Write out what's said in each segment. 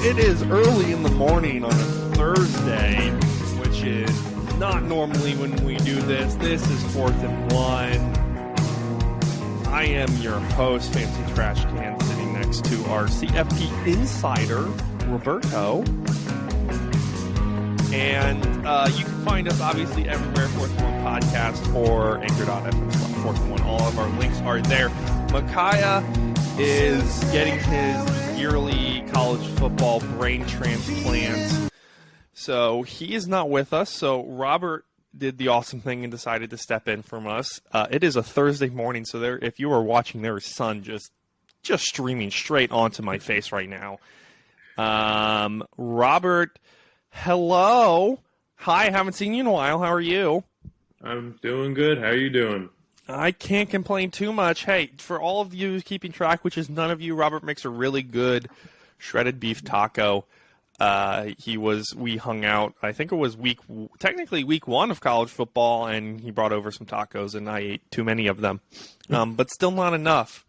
It is early in the morning on a Thursday, which is not normally when we do this. This is 4th and 1. I am your host, Fancy Trash Can, sitting next to our CFP insider, Roberto. And you can find us, obviously, everywhere, 4th and 1 podcast or anchor.fm, 4th and 1. All of our links are there. Micaiah is getting his yearly college football brain transplant. So he is not with us. So Robert did the awesome thing and decided to step in from us. It is a Thursday morning, so there, if you are watching, there is sun just streaming straight onto my face right now. Robert, hello. Hi, haven't seen you in a while. How are you? I'm doing good. How are you doing? I can't complain too much. Hey, for all of you keeping track, which is none of you, Robert makes a really good shredded beef taco. We hung out, I think it was technically week 1 of college football, and he brought over some tacos, and I ate too many of them. But still not enough.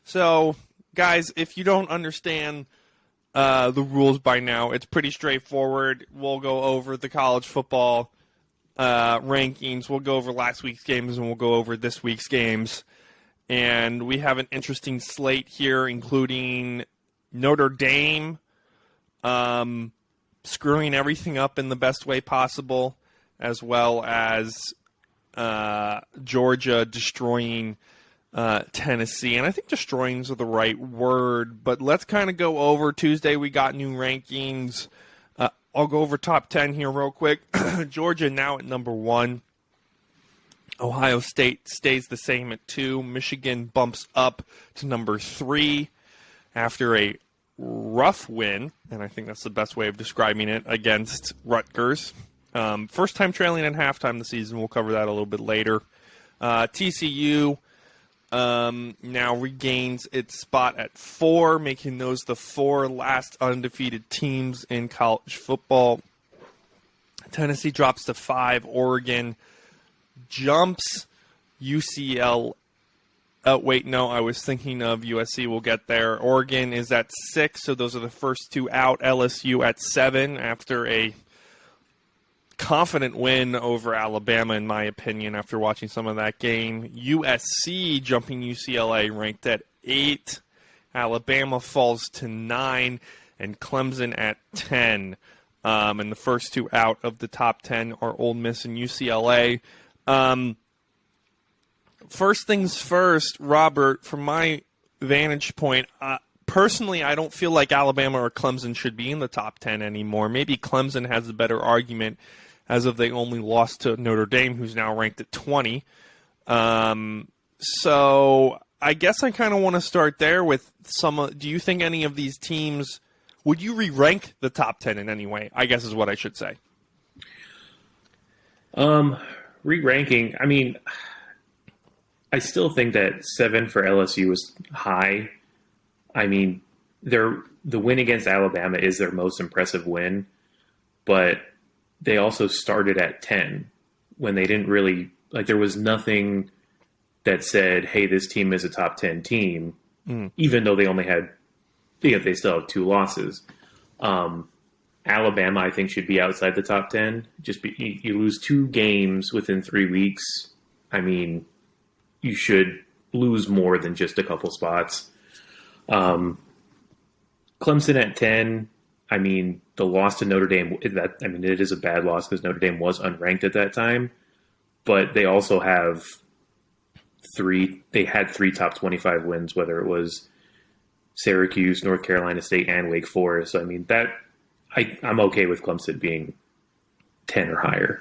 So, guys, if you don't understand the rules by now, it's pretty straightforward. We'll go over the college football rankings. We'll go over last week's games, and we'll go over this week's games. And we have an interesting slate here, including Notre Dame screwing everything up in the best way possible, as well as Georgia destroying Tennessee. And I think destroying is the right word, but let's kind of go over Tuesday. We got new rankings. I'll go over top 10 here real quick. Georgia now at number 1. Ohio State stays the same at 2. Michigan bumps up to number 3 after a rough win, and I think that's the best way of describing it, against Rutgers. First time trailing at halftime this season. We'll cover that a little bit later. TCU now regains its spot at 4, making those the 4 last undefeated teams in college football. Tennessee drops to 5. Oregon jumps. UCLA. Wait, no, I was thinking of USC. We'll get there. Oregon is at 6, so those are the first 2 out. LSU at 7 after a confident win over Alabama, in my opinion, after watching some of that game. USC jumping UCLA, ranked at 8. Alabama falls to 9, and Clemson at 10. And the first 2 out of the top 10 are Ole Miss and UCLA. First things first, Robert, from my vantage point, personally, I don't feel like Alabama or Clemson should be in the top 10 anymore. Maybe Clemson has a better argument, as if they only lost to Notre Dame, who's now ranked at 20. So I guess I kind of want to start there with do you think any of these teams, would you re-rank the top 10 in any way, I guess is what I should say? Re-ranking, I mean, I still think that 7 for LSU is high. I mean, the win against Alabama is their most impressive win, but they also started at 10 when they didn't really, there was nothing that said, hey, this team is a top 10 team, even though they only had, they still have 2 losses. Alabama, I think, should be outside the top 10. You lose 2 games within 3 weeks. I mean, you should lose more than just a couple spots. Clemson at 10. I mean, the loss to Notre Dame, it is a bad loss because Notre Dame was unranked at that time, but they also have 3 top 25 wins, whether it was Syracuse, North Carolina State, and Wake Forest. So, I mean, I'm okay with Clemson being 10 or higher.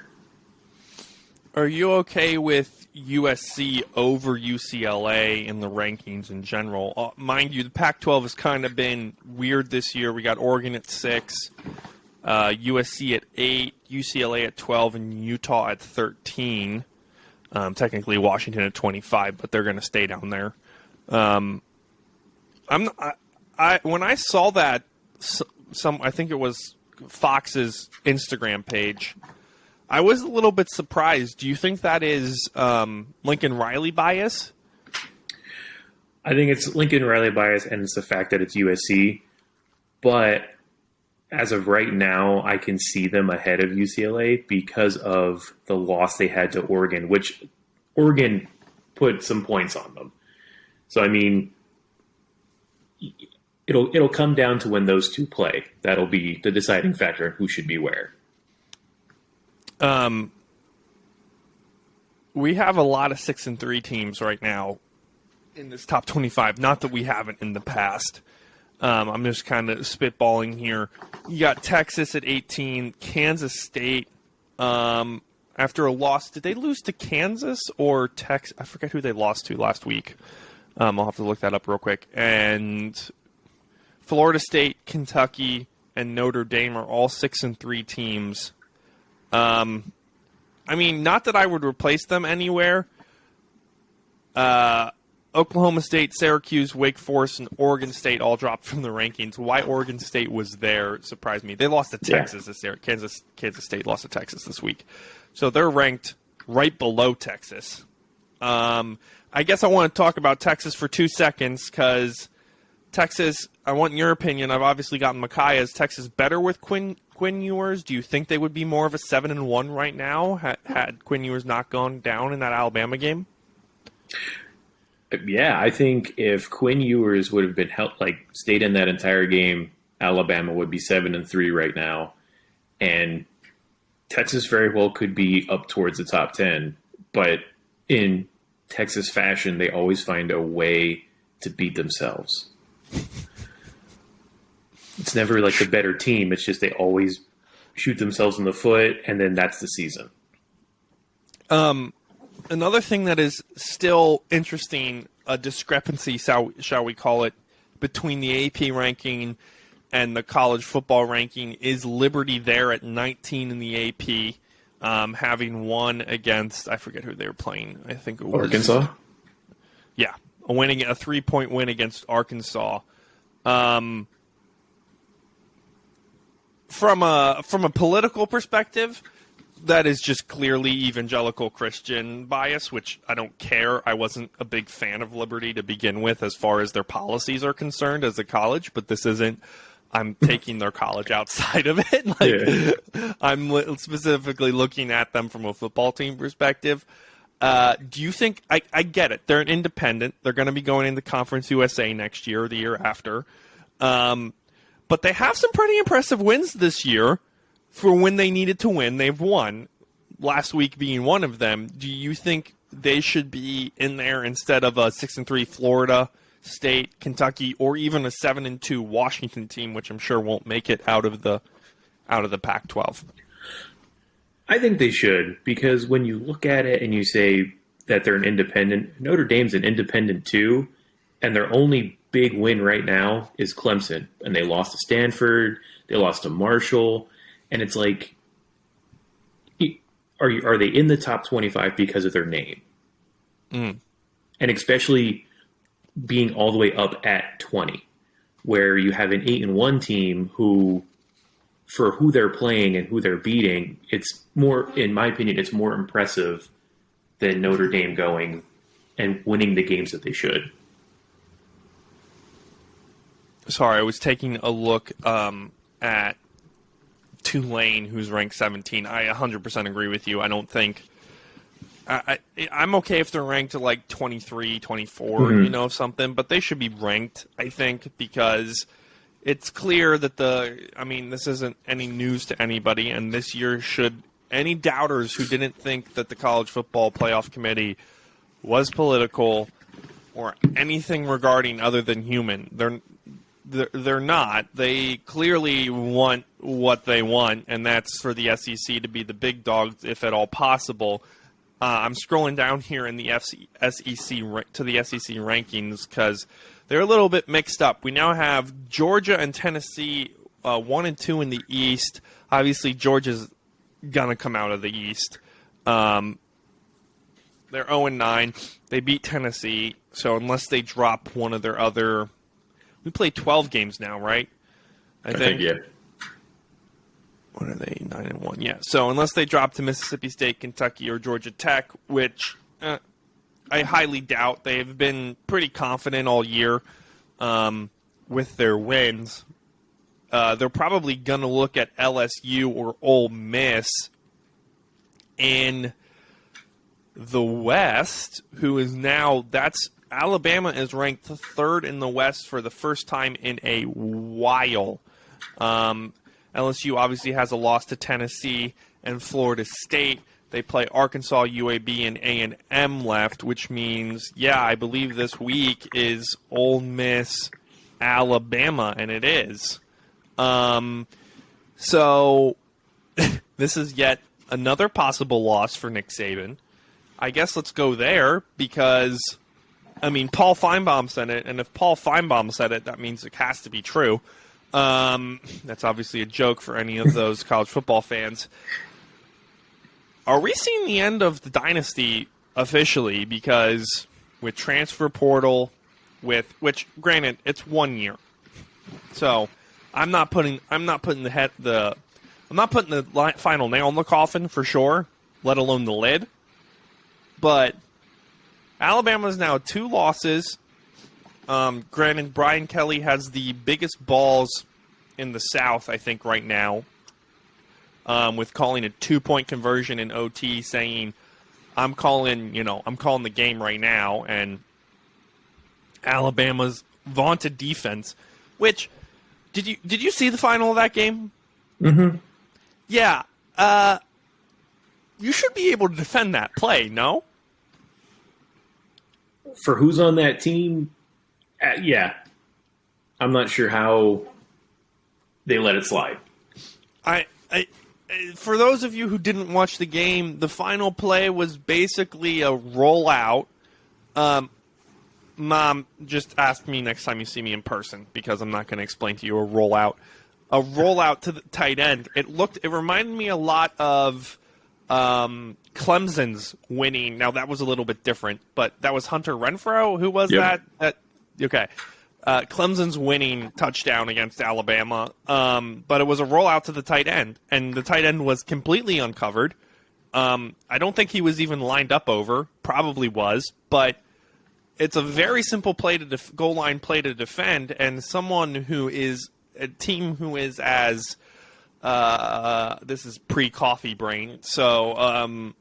Are you okay with USC over UCLA in the rankings in general? Mind you, the Pac-12 has kind of been weird this year. We got Oregon at 6, USC at 8, UCLA at 12, and Utah at 13. Technically Washington at 25, but they're going to stay down there. When I saw that, I think it was Fox's Instagram page, I was a little bit surprised. Do you think that is Lincoln Riley bias? I think it's Lincoln Riley bias, and it's the fact that it's USC. But as of right now, I can see them ahead of UCLA because of the loss they had to Oregon, which Oregon put some points on them. So, I mean, it'll come down to when those two play. That'll be the deciding factor in who should be where. We have a lot of 6-3 teams right now in this top 25. Not that we haven't in the past. I'm just kind of spitballing here. You got Texas at 18, Kansas State. After a loss, did they lose to Kansas or Texas? I forget who they lost to last week. I'll have to look that up real quick. And Florida State, Kentucky, and Notre Dame are all 6-3 teams. I mean, not that I would replace them anywhere. Oklahoma State, Syracuse, Wake Forest, and Oregon State all dropped from the rankings. Why Oregon State was there surprised me. They lost to Texas this year. Kansas State lost to Texas this week. So they're ranked right below Texas. I guess I want to talk about Texas for 2 seconds because Texas, I want your opinion. I've obviously gotten Micaiah. Is Texas better with Quinn Ewers? Do you think they would be more of a 7-1 right now had Quinn Ewers not gone down in that Alabama game? Yeah, I think if Quinn Ewers would have been stayed in that entire game, Alabama would be 7-3 right now, and Texas very well could be up towards the top 10. But in Texas fashion, they always find a way to beat themselves. It's never like the better team. It's just they always shoot themselves in the foot, and then that's the season. Another thing that is still interesting, a discrepancy, shall we call it, between the AP ranking and the college football ranking is Liberty there at 19 in the AP, having won against, I forget who they were playing. I think it was Arkansas. Yeah, a 3-point win against Arkansas. From a political perspective, that is just clearly evangelical Christian bias, which I don't care. I wasn't a big fan of Liberty to begin with as far as their policies are concerned as a college, but this isn't, I'm taking their college outside of it. I'm specifically looking at them from a football team perspective. Do you think, I get it, they're an independent. They're going to be going into Conference USA next year or the year after. But they have some pretty impressive wins this year. For when they needed to win, they've won, last week being one of them. Do you think they should be in there instead of a 6-3 Florida State, Kentucky, or even a 7-2 Washington team, which I'm sure won't make it out of the Pac-12? I think they should, because when you look at it and you say that they're an independent, Notre Dame's an independent too, and their only big win right now is Clemson, and they lost to Stanford, they lost to Marshall. And it's like, are they in the top 25 because of their name? And especially being all the way up at 20, where you have an 8-1 team who, for who they're playing and who they're beating, it's more, in my opinion, it's more impressive than Notre Dame going and winning the games that they should. Sorry, I was taking a look at Tulane, who's ranked 17. I 100% agree with you. I don't think I'm okay if they're ranked to like 23, 24, something, but they should be ranked, I think, because it's clear that this isn't any news to anybody, and this year should any doubters who didn't think that the College Football Playoff Committee was political or anything regarding other than human, they're not. They clearly want what they want, and that's for the SEC to be the big dogs, if at all possible. I'm scrolling down here in the SEC to the SEC rankings because they're a little bit mixed up. We now have Georgia and Tennessee 1 and 2 in the East. Obviously, Georgia's gonna come out of the East. They're 0-9. They beat Tennessee, so unless they drop one of their other. We play 12 games now, right? I think yeah. What are they, 9-1? Yeah. So unless they drop to Mississippi State, Kentucky, or Georgia Tech, which I highly doubt. They've been pretty confident all year with their wins. they're probably going to look at LSU or Ole Miss in the West, who is now, Alabama is ranked third in the West for the first time in a while. LSU obviously has a loss to Tennessee and Florida State. They play Arkansas, UAB, and A&M left, which means, I believe this week is Ole Miss, Alabama, and it is. So this is yet another possible loss for Nick Saban. I guess let's go there because, Paul Feinbaum said it, and if Paul Feinbaum said it, that means it has to be true. That's obviously a joke for any of those college football fans. Are we seeing the end of the dynasty officially? Because with transfer portal, which granted it's 1 year, so I'm not putting the final nail in the coffin for sure, let alone the lid. But Alabama's now 2 losses. Granted, Brian Kelly has the biggest balls in the South, I think, right now, with calling a 2-point conversion in OT, saying, I'm calling the game right now, and Alabama's vaunted defense, which, did you see the final of that game? Mm-hmm. Yeah. You should be able to defend that play, no? For who's on that team, yeah. I'm not sure how they let it slide. For those of you who didn't watch the game, the final play was basically a rollout. Mom, just ask me next time you see me in person, because I'm not going to explain to you a rollout. A rollout to the tight end. It reminded me a lot of Clemson's winning. Now, that was a little bit different, but that was Hunter Renfrow. Who was that? Okay. Clemson's winning touchdown against Alabama, but it was a rollout to the tight end, and the tight end was completely uncovered. I don't think he was even lined up over. Probably was, but it's a very simple play to goal line play to defend, and someone who is a team who is as this is pre-coffee brain, so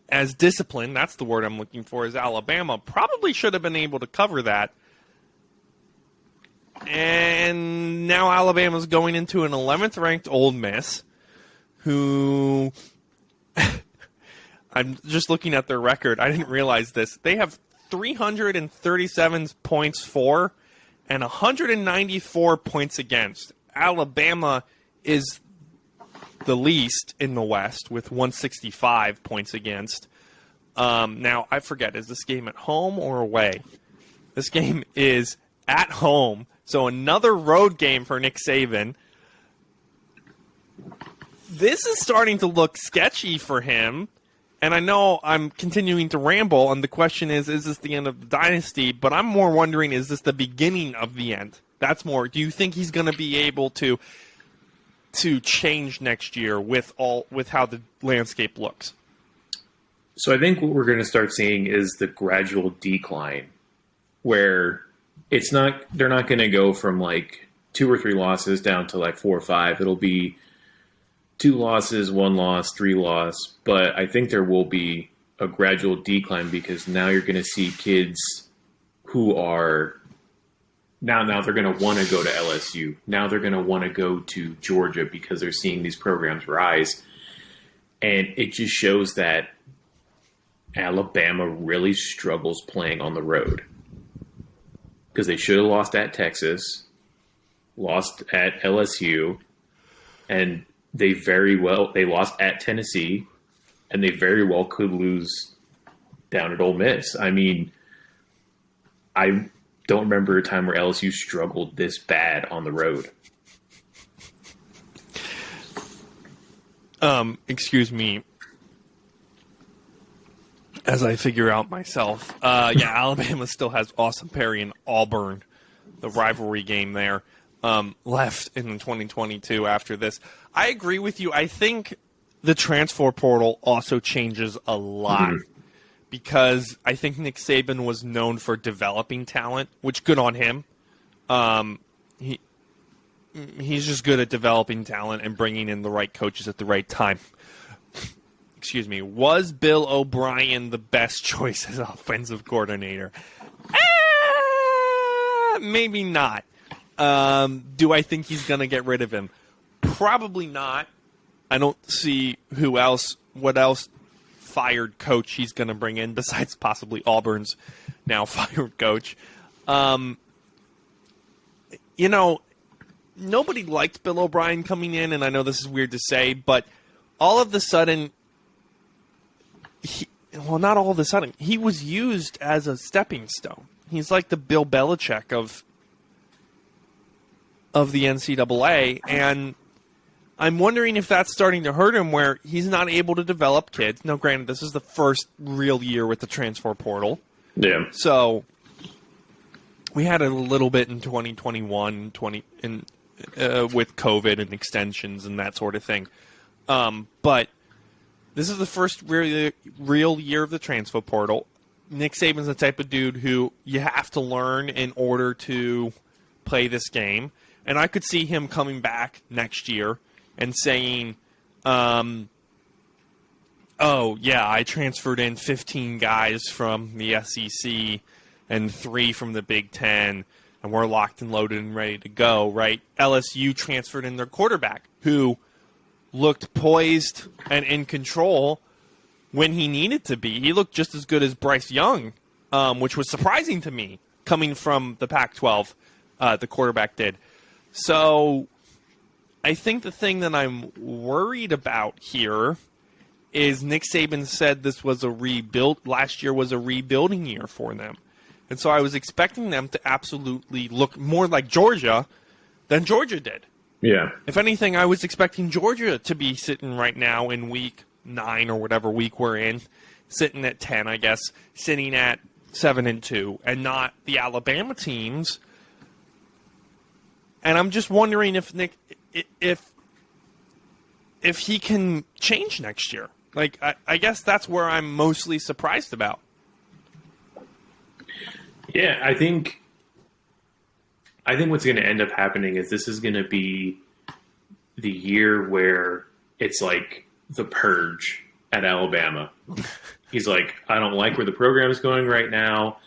as disciplined, that's the word I'm looking for, is Alabama, probably should have been able to cover that. And now Alabama's going into an 11th ranked Ole Miss, who I'm just looking at their record. I didn't realize this. They have 337 points for and 194 points against. Alabama is the least in the West with 165 points against. Now, I forget, is this game at home or away? This game is at home. So another road game for Nick Saban. This is starting to look sketchy for him. And I know I'm continuing to ramble, and the question is this the end of the dynasty? But I'm more wondering, is this the beginning of the end? That's more, do you think he's going to be able to change next year with how the landscape looks? So I think what we're going to start seeing is the gradual decline, where they're not going to go from like 2 or 3 losses down to like 4 or 5. It'll be 2 losses, 1 loss, 3 loss. But I think there will be a gradual decline, because now you're going to see kids who are now they're going to want to go to LSU. Now they're going to want to go to Georgia because they're seeing these programs rise. And it just shows that Alabama really struggles playing on the road, because they should have lost at Texas, lost at LSU, and they lost at Tennessee, and they very well could lose down at Ole Miss. I mean, I don't remember a time where LSU struggled this bad on the road. Excuse me, as I figure out myself. Alabama still has Austin Perry and Auburn, the rivalry game there, left in 2022 after this. I agree with you. I think the transfer portal also changes a lot, because I think Nick Saban was known for developing talent, which good on him. he's just good at developing talent and bringing in the right coaches at the right time. Excuse me. Was Bill O'Brien the best choice as offensive coordinator? Maybe not. Do I think he's going to get rid of him? Probably not. I don't see what else fired coach he's going to bring in besides possibly Auburn's now fired coach. Nobody liked Bill O'Brien coming in, and I know this is weird to say, but all of a sudden, not all of a sudden, he was used as a stepping stone. He's like the Bill Belichick of the NCAA, and I'm wondering if that's starting to hurt him where he's not able to develop kids. Now, granted, this is the first real year with the transfer portal. Yeah. So we had a little bit in 2021, with COVID and extensions and that sort of thing. But this is the first real year of the transfer portal. Nick Saban's the type of dude who you have to learn in order to play this game. And I could see him coming back next year and saying, I transferred in 15 guys from the SEC and 3 from the Big Ten, and we're locked and loaded and ready to go, right? LSU transferred in their quarterback, who looked poised and in control when he needed to be. He looked just as good as Bryce Young, which was surprising to me, coming from the Pac-12, the quarterback did. So I think the thing that I'm worried about here is Nick Saban said this was a rebuild. Last year was a rebuilding year for them. And so I was expecting them to absolutely look more like Georgia than Georgia did. Yeah. If anything, I was expecting Georgia to be sitting right now in week 9 or whatever week we're in, sitting at 10, I guess, sitting at 7-2, and not the Alabama teams. And I'm just wondering if Nick, if he can change next year. Like, I guess that's where I'm mostly surprised about. Yeah, I think what's going to end up happening is this is going to be the year where it's like the purge at Alabama. He's like, I don't like where the program is going right now.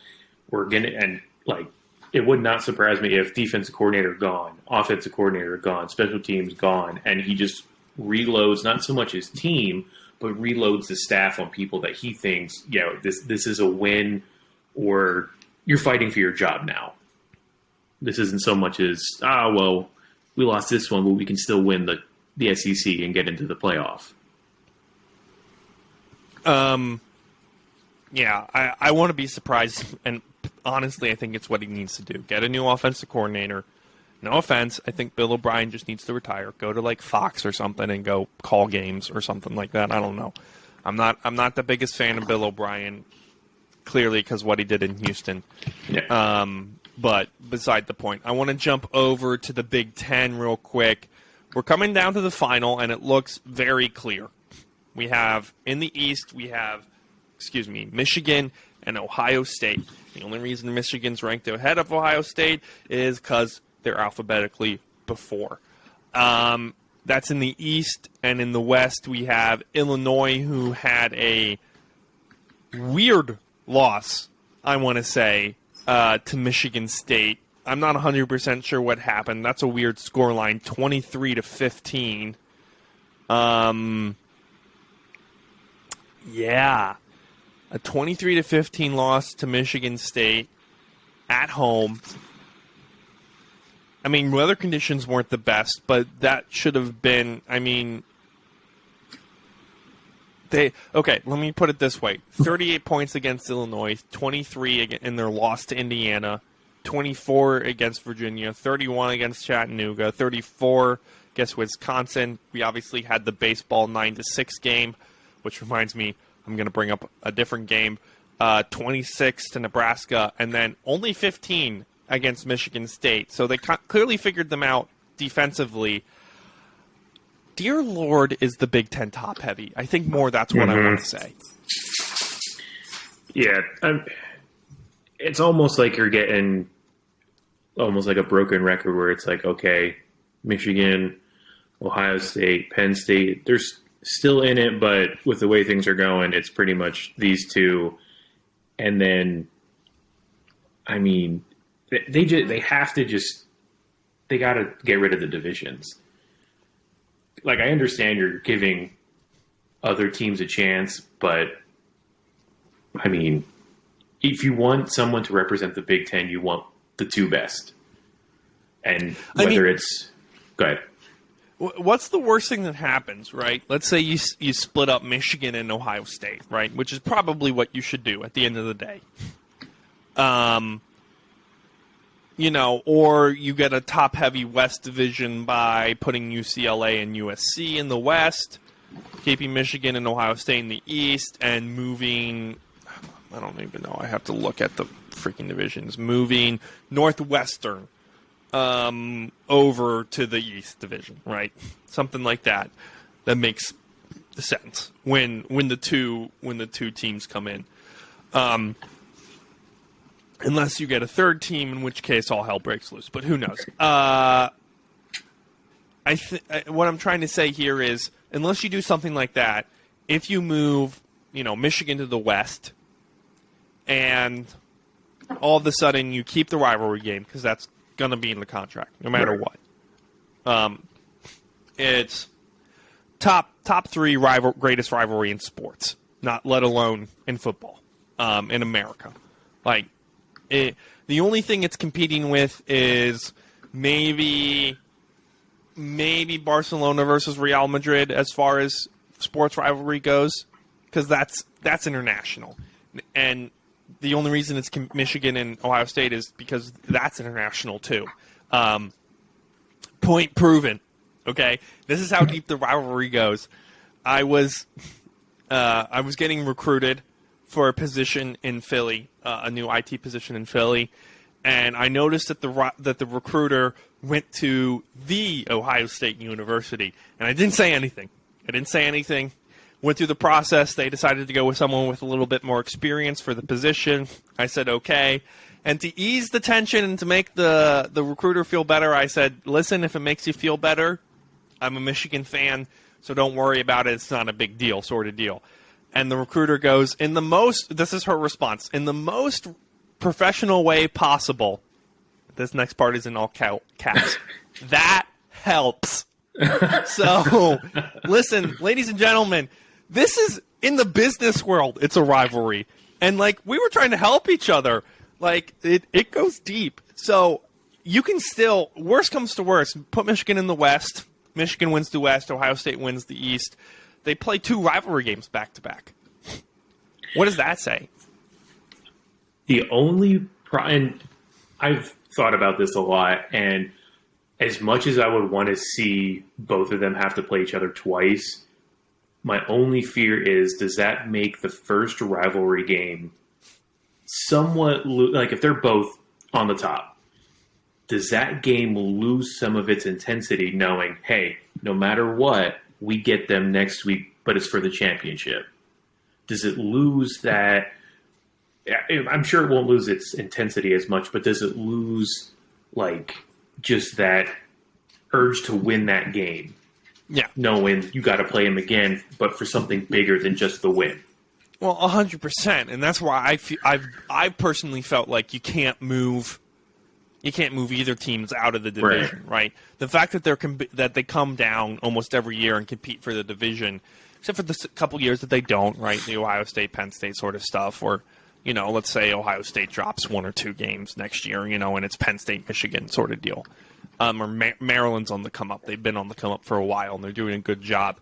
It would not surprise me if defensive coordinator gone, offensive coordinator gone, special teams gone, and he just reloads not so much his team, but reloads the staff on people that he thinks, this is a win, or you're fighting for your job now. This isn't so much as, we lost this one, but we can still win the SEC and get into the playoff. I want to be surprised, and honestly, I think it's what he needs to do. Get a new offensive coordinator. No offense, I think Bill O'Brien just needs to retire. Go to like Fox or something and go call games or something like that. I don't know. I'm not the biggest fan of Bill O'Brien, clearly because what he did in Houston. Yeah. But beside the point, I want to jump over to the Big Ten real quick. We're coming down to the final, and it looks very clear. We have in the East, Michigan and Ohio State. The only reason Michigan's ranked ahead of Ohio State is because they're alphabetically before. That's in the East, and in the West we have Illinois, who had a weird loss, I want to say, to Michigan State. I'm not 100% sure what happened. That's a weird scoreline, 23-15. A 23-15 loss to Michigan State at home. I mean, weather conditions weren't the best, but that should have been, let me put it this way. 38 points against Illinois, 23 in their loss to Indiana, 24 against Virginia, 31 against Chattanooga, 34 against Wisconsin. We obviously had the baseball 9-6 game, which reminds me, I'm going to bring up a different game, 26 to Nebraska, and then only 15 against Michigan State. So they clearly figured them out defensively. Dear Lord, is the Big Ten top heavy? I think more that's what I want to say. Yeah, it's almost like you're getting almost like a broken record where it's like, okay, Michigan, Ohio State, Penn State. They're still in it, but with the way things are going, it's pretty much these two. And then, I mean, they have to just, they got to get rid of the divisions. Like, I understand you're giving other teams a chance, but I mean, if you want someone to represent the Big Ten, you want the two best. And whether it's, go ahead. What's the worst thing that happens, right? Let's say you split up Michigan and Ohio State, right? Which is probably what you should do at the end of the day. Or you get a top-heavy West division by putting UCLA and USC in the West, keeping Michigan and Ohio State in the East, and moving, I don't even know, I have to look at the freaking divisions, moving Northwestern over to the East Division, right? Something like that. That makes sense when the two teams come in. Unless you get a third team, in which case all hell breaks loose. But who knows? What I'm trying to say here is, unless you do something like that, if you move, Michigan to the West, and all of a sudden you keep the rivalry game because that's going to be in the contract, no matter what. It's top three greatest rivalry in sports, not let alone in football, in America. The only thing it's competing with is maybe Barcelona versus Real Madrid as far as sports rivalry goes, because that's international, and the only reason it's Michigan and Ohio State is because that's international too. Point proven. Okay, this is how deep the rivalry goes. I was getting recruited for a position in Philly, a new IT position in Philly, and I noticed that the recruiter went to the Ohio State University, and I didn't say anything. Went through the process. They decided to go with someone with a little bit more experience for the position. I said, okay. And to ease the tension and to make the recruiter feel better, I said, listen, if it makes you feel better, I'm a Michigan fan, so don't worry about it. It's not a big deal, sort of deal. And the recruiter goes, this is her response, in the most professional way possible. This next part is in all caps. That helps. So, listen, ladies and gentlemen, this is in the business world. It's a rivalry. And, we were trying to help each other. It goes deep. So, you can still, worst comes to worst, put Michigan in the West. Michigan wins the West. Ohio State wins the East. They play two rivalry games back-to-back. What does that say? The only and I've thought about this a lot, and as much as I would want to see both of them have to play each other twice, my only fear is, does that make the first rivalry game somewhat, if they're both on the top, does that game lose some of its intensity knowing, hey, no matter what, we get them next week, but it's for the championship? Does it lose that? I'm sure it won't lose its intensity as much, but does it lose, just that urge to win that game? Yeah. Knowing you got to play them again, but for something bigger than just the win. Well, 100%, and that's why I've personally felt like you can't move either teams out of the division, right? The fact that they come down almost every year and compete for the division, except for the couple years that they don't, right? The Ohio State, Penn State sort of stuff, or let's say Ohio State drops one or two games next year, and it's Penn State, Michigan sort of deal. Or Maryland's on the come up. They've been on the come up for a while, and they're doing a good job.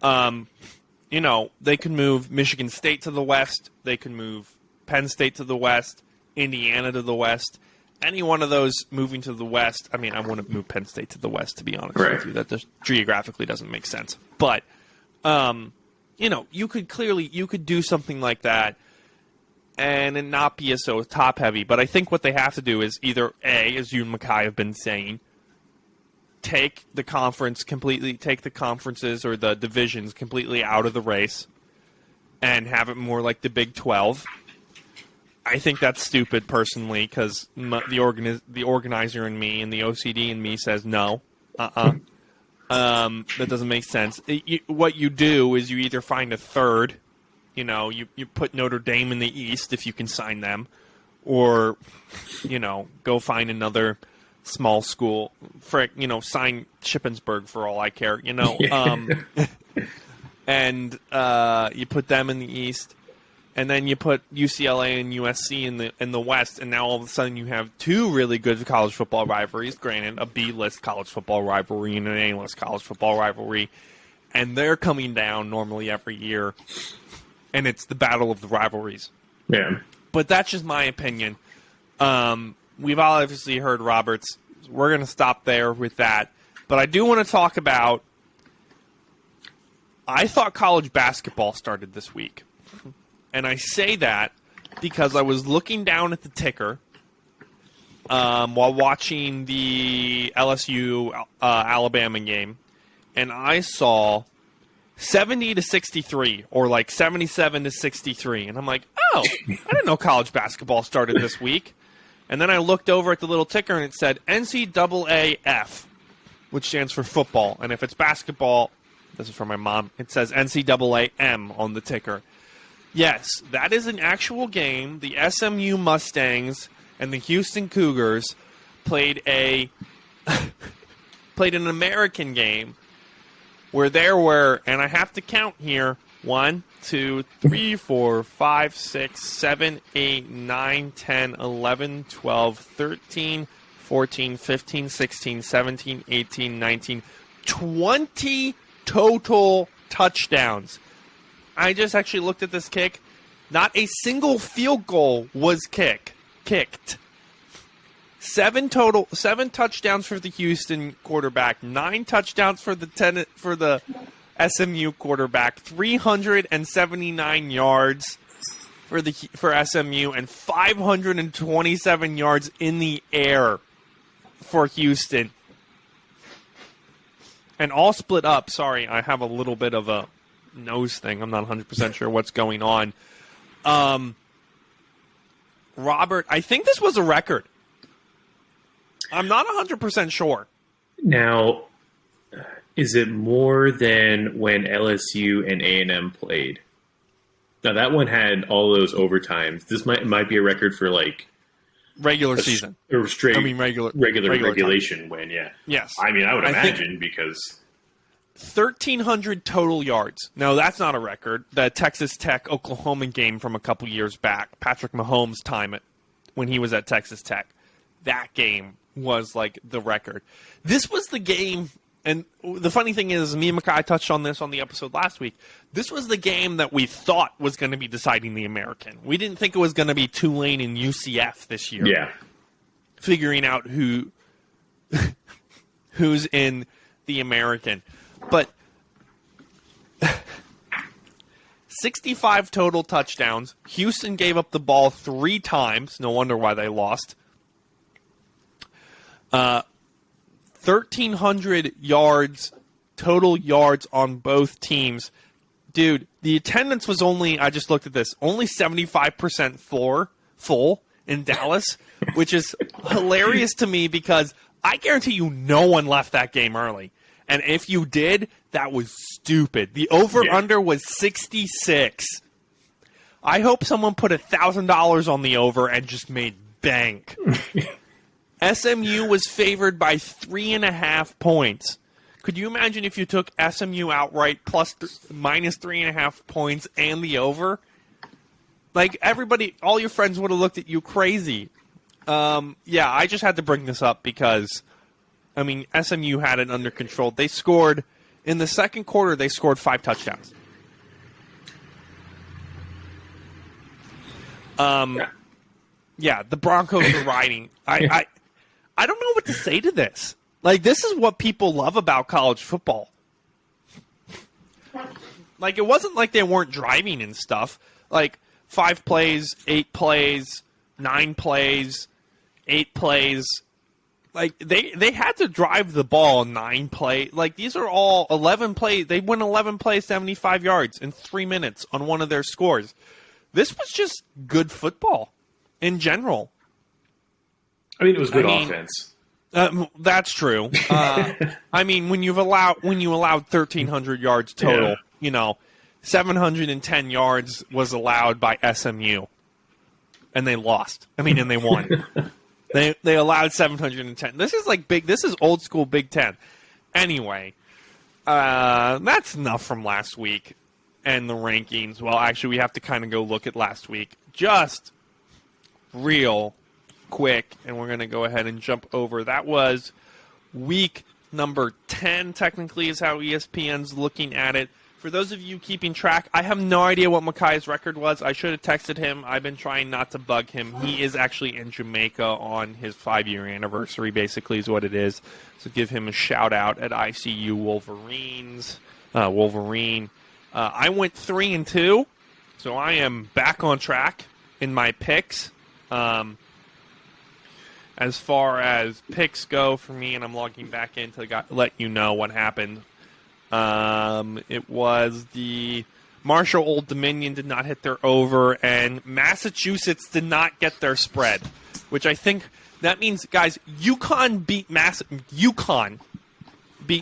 They can move Michigan State to the West. They can move Penn State to the West, Indiana to the West. Any one of those moving to the West, I mean, I want to move Penn State to the West, to be honest with you. That just geographically doesn't make sense. But, you could do something like that and it not be so top-heavy. But I think what they have to do is either, A, as you and Micaiah have been saying, take the conferences or the divisions completely out of the race and have it more like the Big 12. I think that's stupid, personally, because the organizer in me and the OCD in me says no. That doesn't make sense. What you do is you either find a third, you put Notre Dame in the East if you can sign them, or, go find another small school. Sign Shippensburg for all I care, and you put them in the East. And then you put UCLA and USC in the West, and now all of a sudden you have two really good college football rivalries. Granted, a B-list college football rivalry and an A-list college football rivalry, and they're coming down normally every year, and it's the battle of the rivalries. Yeah, but that's just my opinion. We've obviously heard Roberts. We're going to stop there with that, but I do want to talk about. I thought college basketball started this week. And I say that because I was looking down at the ticker while watching the LSU Alabama game, and I saw 70-63 or like 77-63, and I'm like, oh, I didn't know college basketball started this week. And then I looked over at the little ticker, and it said NCAAF, which stands for football. And if it's basketball, this is from my mom, it says NCAAM on the ticker. Yes, that is an actual game. The SMU Mustangs and the Houston Cougars played an American game where there were, and I have to count here, 1, 2, 3, 4, 5, 6, 7, 8, 9, 10, 11, 12, 13, 14, 15, 16, 17, 18, 19, 20 total touchdowns. I just actually looked at this kick. Not a single field goal was kicked. 7 touchdowns for the Houston quarterback, 9 touchdowns for the SMU quarterback, 379 yards for SMU, and 527 yards in the air for Houston. And all split up. Sorry, I have a little bit of a nose thing. I'm not 100% sure what's going on. Robert, I think this was a record. I'm not 100% sure. Now, is it more than when LSU and A&M played? Now, that one had all those overtimes. This might be a record for, like... regular season. Or straight... regular regulation time. Win, yeah. Yes. I mean, I would imagine because... 1,300 total yards. No, that's not a record. The Texas Tech-Oklahoma game from a couple years back, Patrick Mahomes' time when he was at Texas Tech, that game was like the record. This was the game, and the funny thing is, me and Micaiah touched on this on the episode last week, this was the game that we thought was going to be deciding the American. We didn't think it was going to be Tulane and UCF this year. Yeah. Figuring out who's in the American. But 65 total touchdowns. Houston gave up the ball 3 times. No wonder why they lost. 1,300 yards, total yards on both teams. Dude, the attendance was only, I just looked at this, only 75% full in Dallas, which is hilarious to me because I guarantee you no one left that game early. And if you did, that was stupid. The over-under was 66. I hope someone put $1,000 on the over and just made bank. SMU was favored by 3.5 points. Could you imagine if you took SMU outright minus 3.5 points and the over? Like, everybody, all your friends would have looked at you crazy. Yeah, I just had to bring this up because... I mean, SMU had it under control. They scored, in the second quarter, they scored 5 touchdowns. Yeah, the Broncos are riding. I don't know what to say to this. Like, this is what people love about college football. Like, it wasn't like they weren't driving and stuff. Like, 5 plays, 8 plays, 9 plays, 8 plays. Like, they had to drive the ball 9 plays. Like, these are all 11 plays. They win 11 plays, 75 yards in 3 minutes on one of their scores. This was just good football in general. I mean, it was good offense. That's true. I mean, when you allowed 1,300 yards total, Yeah. 710 yards was allowed by SMU, and they lost. I mean, and they won. They allowed 710. This is like big. This is old school Big Ten. Anyway, that's enough from last week and the rankings. Well, actually, we have to kind of go look at last week. Just real quick, and we're going to go ahead and jump over. That was week number 10, technically, is how ESPN's looking at it. For those of you keeping track, I have no idea what Micaiah's record was. I should have texted him. I've been trying not to bug him. He is actually in Jamaica on his 5-year anniversary, basically, is what it is. So give him a shout-out at ICU Wolverine. I went 3-2, so I am back on track in my picks. As far as picks go for me, and I'm logging back in to let you know what happened. It was the Marshall Old Dominion did not hit their over, and Massachusetts did not get their spread, which I think that means, guys, UConn beat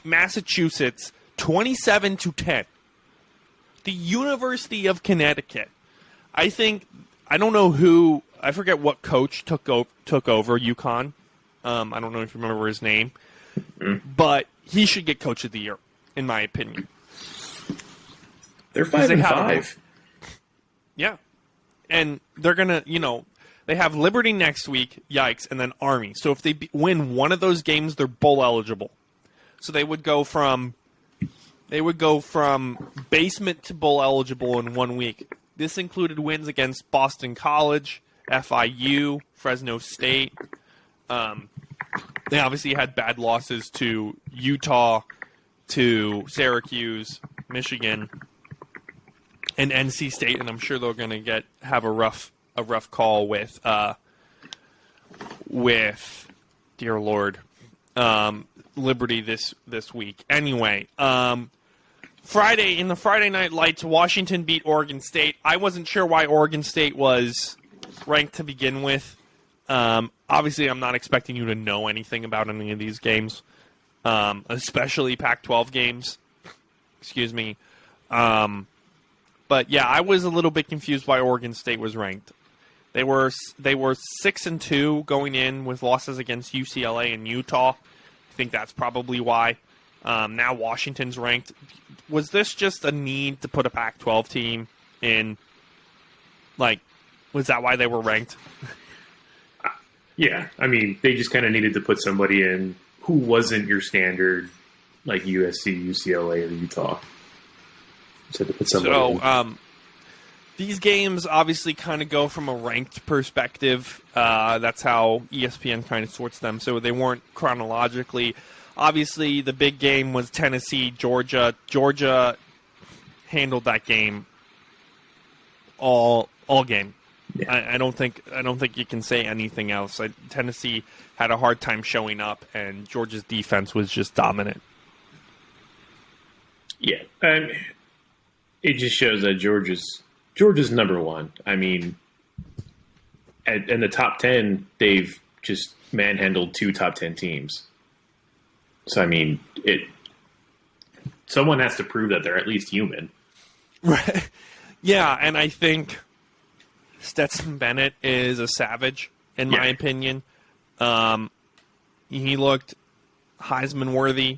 Massachusetts 27-10. The University of Connecticut. I don't know who. I forget what coach took over UConn. I don't know if you remember his name, but he should get Coach of the Year, in my opinion. They're 5-5. Yeah, and they're gonna, they have Liberty next week. Yikes, and then Army. So if they win one of those games, they're bowl eligible. So they would go from basement to bowl eligible in 1 week. This included wins against Boston College, FIU, Fresno State. They obviously had bad losses to Utah, to Syracuse, Michigan, and NC State, and I'm sure they're going to have a rough call with dear Lord, Liberty this week. Anyway, Friday, in the Friday Night Lights, Washington beat Oregon State. I wasn't sure why Oregon State was ranked to begin with. Obviously, I'm not expecting you to know anything about any of these games, especially Pac-12 games. Excuse me. But yeah, I was a little bit confused why Oregon State was ranked. They were 6-2 going in with losses against UCLA and Utah. I think that's probably why. Now Washington's ranked. Was this just a need to put a Pac-12 team in? Was that why they were ranked? Yeah, I mean, they just kind of needed to put somebody in who wasn't your standard, like USC, UCLA, or Utah. So to put somebody in. These games obviously kind of go from a ranked perspective. That's how ESPN kind of sorts them. So they weren't chronologically. Obviously, the big game was Tennessee, Georgia. Georgia handled that game all game. Yeah. I don't think you can say anything else. Tennessee had a hard time showing up, and Georgia's defense was just dominant. Yeah, and it just shows that Georgia's number one. I mean, in the top 10, they've just manhandled 2 top 10 teams. So, I mean, someone has to prove that they're at least human. Right. Yeah, and I think Stetson Bennett is a savage, in my opinion. He looked Heisman worthy,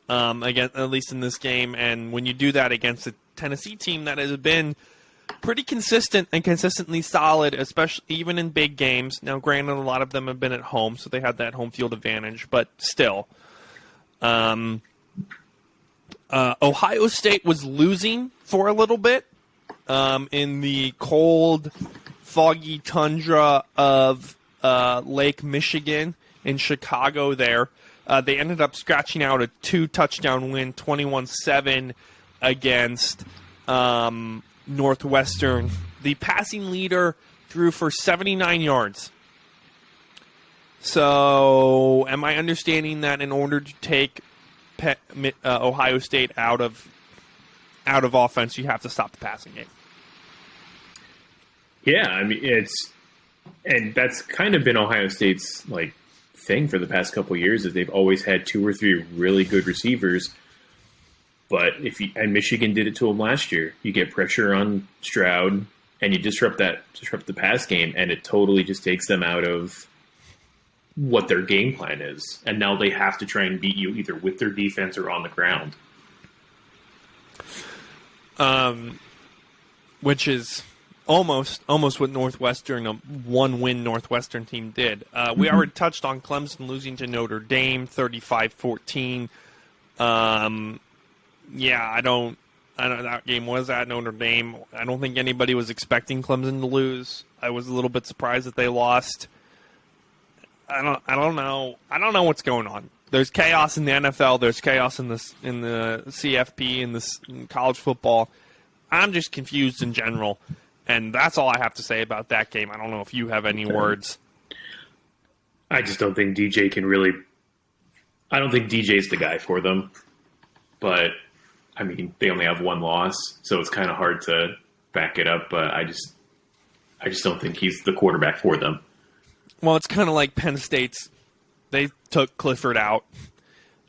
again, at least in this game. And when you do that against a Tennessee team that has been pretty consistent and consistently solid, especially even in big games. Now, granted, a lot of them have been at home, so they had that home field advantage, but still. Ohio State was losing for a little bit in the cold, foggy tundra of Lake Michigan in Chicago there. They ended up scratching out a 2-touchdown win, 21-7 against Northwestern. The passing leader threw for 79 yards. So, am I understanding that in order to take Ohio State out of offense, you have to stop the passing game? Yeah, I mean and that's kind of been Ohio State's thing for the past couple of years is they've always had 2 or 3 really good receivers. But and Michigan did it to them last year. You get pressure on Stroud and you disrupt the pass game, and it totally just takes them out of what their game plan is. And now they have to try and beat you either with their defense or on the ground. Which is almost what Northwestern, a one-win Northwestern team did. We already touched on Clemson losing to Notre Dame 35-14. I don't know, that game was at Notre Dame. I don't think anybody was expecting Clemson to lose. I was a little bit surprised that they lost. I don't know what's going on. There's chaos in the NFL. There's chaos in the CFP, in college football. I'm just confused in general, and that's all I have to say about that game. I don't know if you have any words. I just don't think DJ can really. I don't think DJ's the guy for them, but I mean they only have 1 loss, so it's kind of hard to back it up. But I just don't think he's the quarterback for them. Well, it's kind of like Penn State's. They took Clifford out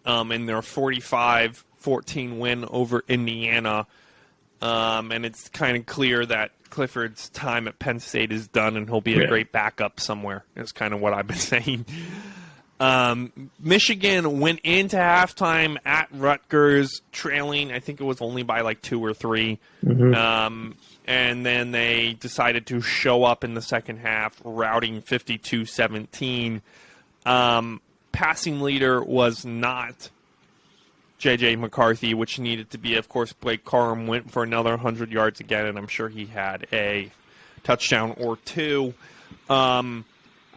in their 45-14 win over Indiana. And it's kind of clear that Clifford's time at Penn State is done and he'll be a great backup somewhere, is kind of what I've been saying. Michigan went into halftime at Rutgers trailing. I think it was only by like 2 or 3. And then they decided to show up in the second half, routing 52-17. Passing leader was not J.J. McCarthy, which needed to be, of course, Blake Corum went for another 100 yards again, and I'm sure he had a touchdown or 2. I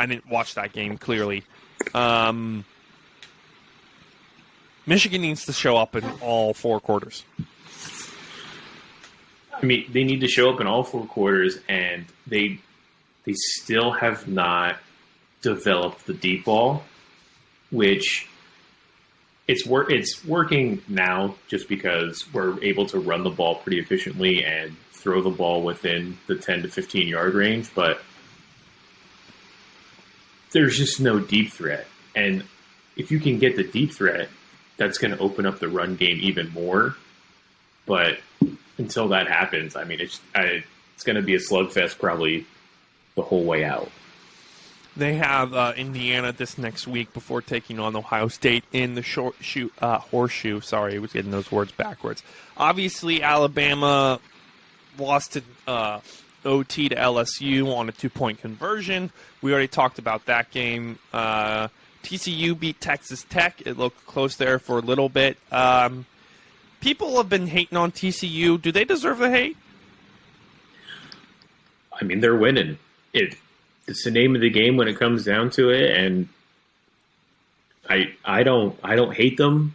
didn't watch that game, clearly. Michigan needs to show up in all 4 quarters. I mean, they need to show up in all 4 quarters, and they still have not developed the deep ball, which it's working now just because we're able to run the ball pretty efficiently and throw the ball within the 10 to 15 yard range, but there's just no deep threat. And if you can get the deep threat, that's going to open up the run game even more. But until that happens, I mean, it's going to be a slugfest probably the whole way out. They have Indiana this next week before taking on Ohio State in the horseshoe. Sorry, I was getting those words backwards. Obviously, Alabama lost to OT to LSU on a 2-point conversion. We already talked about that game. TCU beat Texas Tech. It looked close there for a little bit. People have been hating on TCU. Do they deserve the hate? I mean, they're winning. It's the name of the game when it comes down to it, and I don't hate them,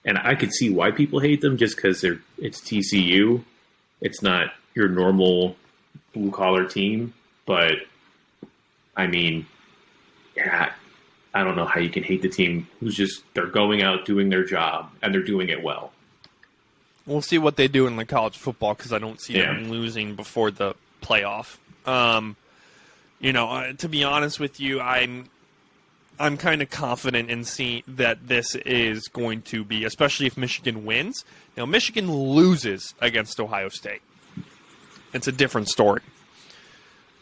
and I could see why people hate them just because it's TCU. It's not your normal blue collar team, but I mean, yeah, I don't know how you can hate the team they're going out doing their job and they're doing it well. We'll see what they do in the college football because I don't see them losing before the playoff. To be honest with you, I'm kind of confident in seeing that this is going to be, especially if Michigan wins. Now, Michigan loses against Ohio State. It's a different story.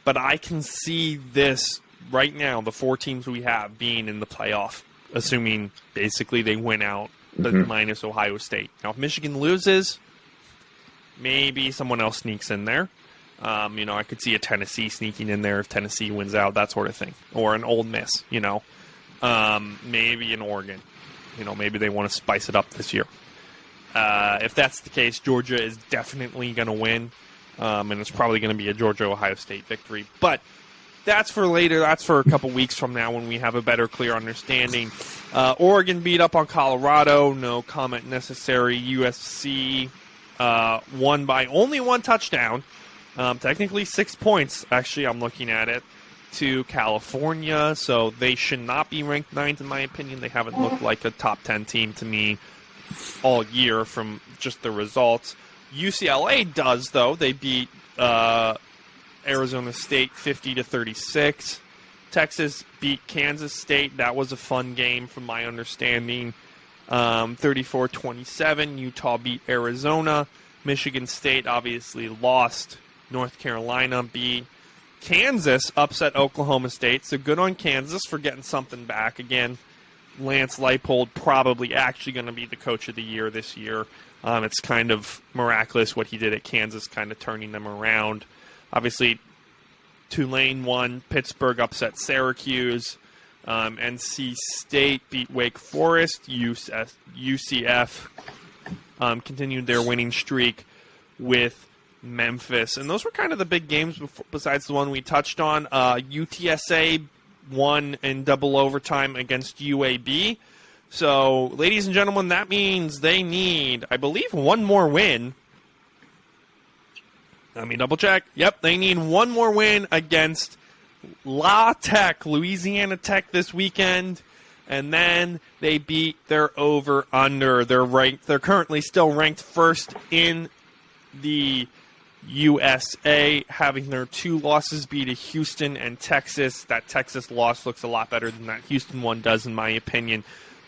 But I can see this right now, the 4 teams we have being in the playoff, assuming basically they win out minus Ohio State. Now, if Michigan loses, maybe someone else sneaks in there. I could see a Tennessee sneaking in there if Tennessee wins out, that sort of thing. Or an Ole Miss, maybe an Oregon. Maybe they want to spice it up this year. If that's the case, Georgia is definitely going to win. And it's probably going to be a Georgia-Ohio State victory. But that's for later. That's for a couple weeks from now when we have a better, clear understanding. Oregon beat up on Colorado. No comment necessary. USC won by only 1 touchdown. Technically 6 points, actually, I'm looking at it, to California. So they should not be ranked 9th, in my opinion. They haven't looked like a top 10 team to me all year from just the results. UCLA does, though. They beat Arizona State 50-36. Texas beat Kansas State. That was a fun game from my understanding. 34-27. Utah beat Arizona. Michigan State obviously lost. North Carolina beat. Kansas upset Oklahoma State. So good on Kansas for getting something back. Again, Lance Leipold probably actually going to be the coach of the year this year. It's kind of miraculous what he did at Kansas, kind of turning them around. Obviously, Tulane won. Pittsburgh upset Syracuse. NC State beat Wake Forest. UCF continued their winning streak with Memphis. And those were kind of the big games besides the one we touched on. UTSA won in double overtime against UAB. So, ladies and gentlemen, that means they need, I believe, one more win. Let me double check. Yep, they need one more win against La Tech, Louisiana Tech this weekend, and then they beat their over-under. They're currently still ranked first in the USA, having their 2 losses be to Houston and Texas. That Texas loss looks a lot better than that Houston one does, in my opinion.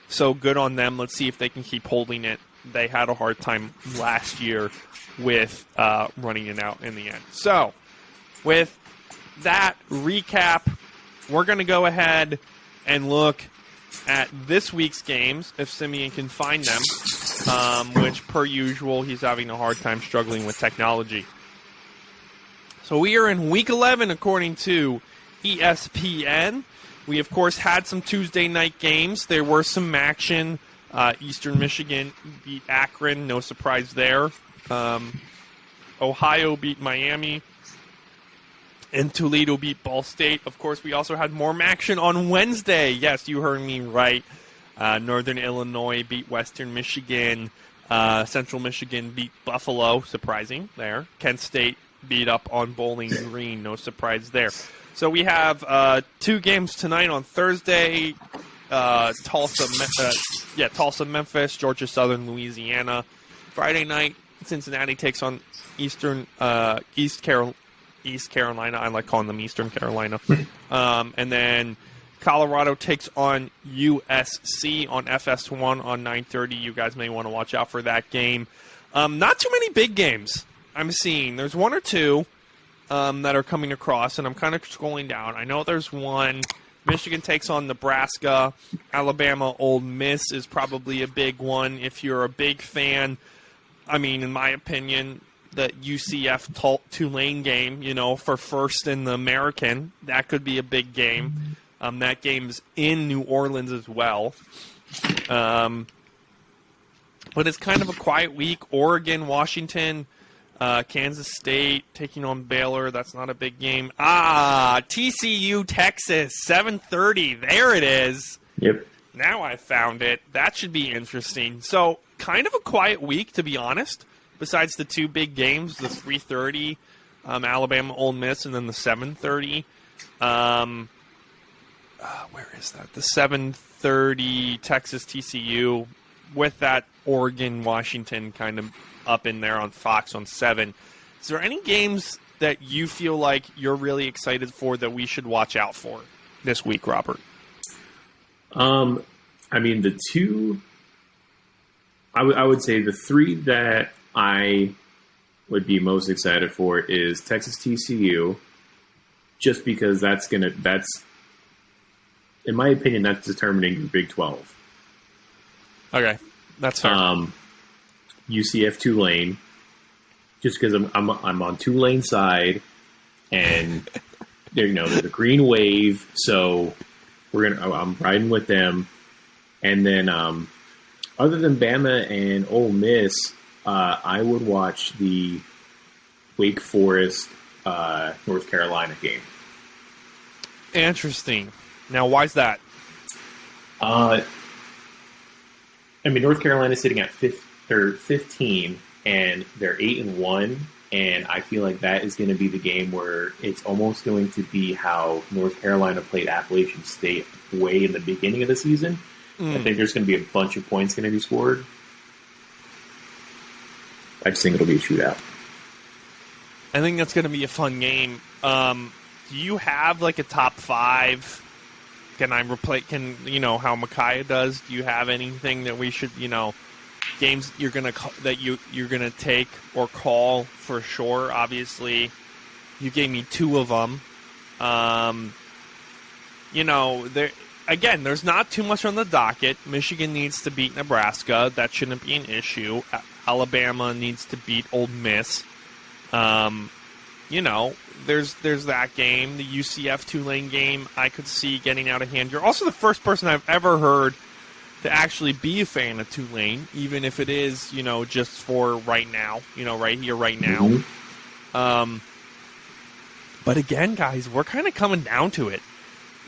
So good on them. Let's see if they can keep holding it. They had a hard time last year with running it out in the end. So, with that recap, we're going to go ahead and look at this week's games, if Simeon can find them, which, per usual, he's having a hard time struggling with technology. So we are in Week 11, according to ESPN. We, of course, had some Tuesday night games. There were some action. Eastern Michigan beat Akron. No surprise there. Ohio beat Miami. And Toledo beat Ball State. Of course, we also had more action on Wednesday. Yes, you heard me right. Northern Illinois beat Western Michigan. Central Michigan beat Buffalo. Surprising there. Kent State beat up on Bowling Green. No surprise there. So we have 2 games tonight on Thursday. Tulsa, Memphis, Georgia Southern, Louisiana. Friday night, Cincinnati takes on East Carolina. I like calling them Eastern Carolina. And then Colorado takes on USC on FS1 on 9:30. You guys may want to watch out for that game. Not too many big games I'm seeing. There's 1 or 2 that are coming across, and I'm kind of scrolling down. I know there's one. Michigan takes on Nebraska. Alabama, Ole Miss is probably a big one. If you're a big fan, I mean, in my opinion, the UCF Tulane game, for first in the American, that could be a big game. That game's in New Orleans as well. But it's kind of a quiet week. Oregon, Washington, Kansas State taking on Baylor. That's not a big game. TCU, Texas, 7:30. There it is. Yep. Now I found it. That should be interesting. So, kind of a quiet week, to be honest. Besides the 2 big games, the 3:30 Alabama, Ole Miss, and then the 7:30. Where is that? The 7:30 Texas, TCU, with that Oregon, Washington kind of up in there on Fox on 7. Is there any games that you feel like you're really excited for that we should watch out for this week, Robert? I mean, the 2, I would say the 3 that I would be most excited for is Texas TCU, just because that's, in my opinion, that's determining your Big 12. Okay, that's fair. UCF Tulane, just because I'm on Tulane's side, and there's a green wave, so I'm riding with them. And then other than Bama and Ole Miss, I would watch the Wake Forest North Carolina game. Interesting. Now, why's that? I mean, North Carolina's sitting at 15, and they're 8-1, and I feel like that is going to be the game where it's almost going to be how North Carolina played Appalachian State way in the beginning of the season. I think there's going to be a bunch of points going to be scored. I just think it'll be a shootout. I think that's going to be a fun game. do you have like a top 5? Can I replace? Can how Micaiah does? Do you have anything that we should games you're gonna you're gonna take or call for sure? Obviously, you gave me 2 of them. There again, there's not too much on the docket. Michigan needs to beat Nebraska. That shouldn't be an issue. Alabama needs to beat Ole Miss. There's that game. The UCF Tulane game I could see getting out of hand. You're also the first person I've ever heard to actually be a fan of Tulane, even if it is, just for right now, right here, right now. Mm-hmm. But again, guys, we're kind of coming down to it.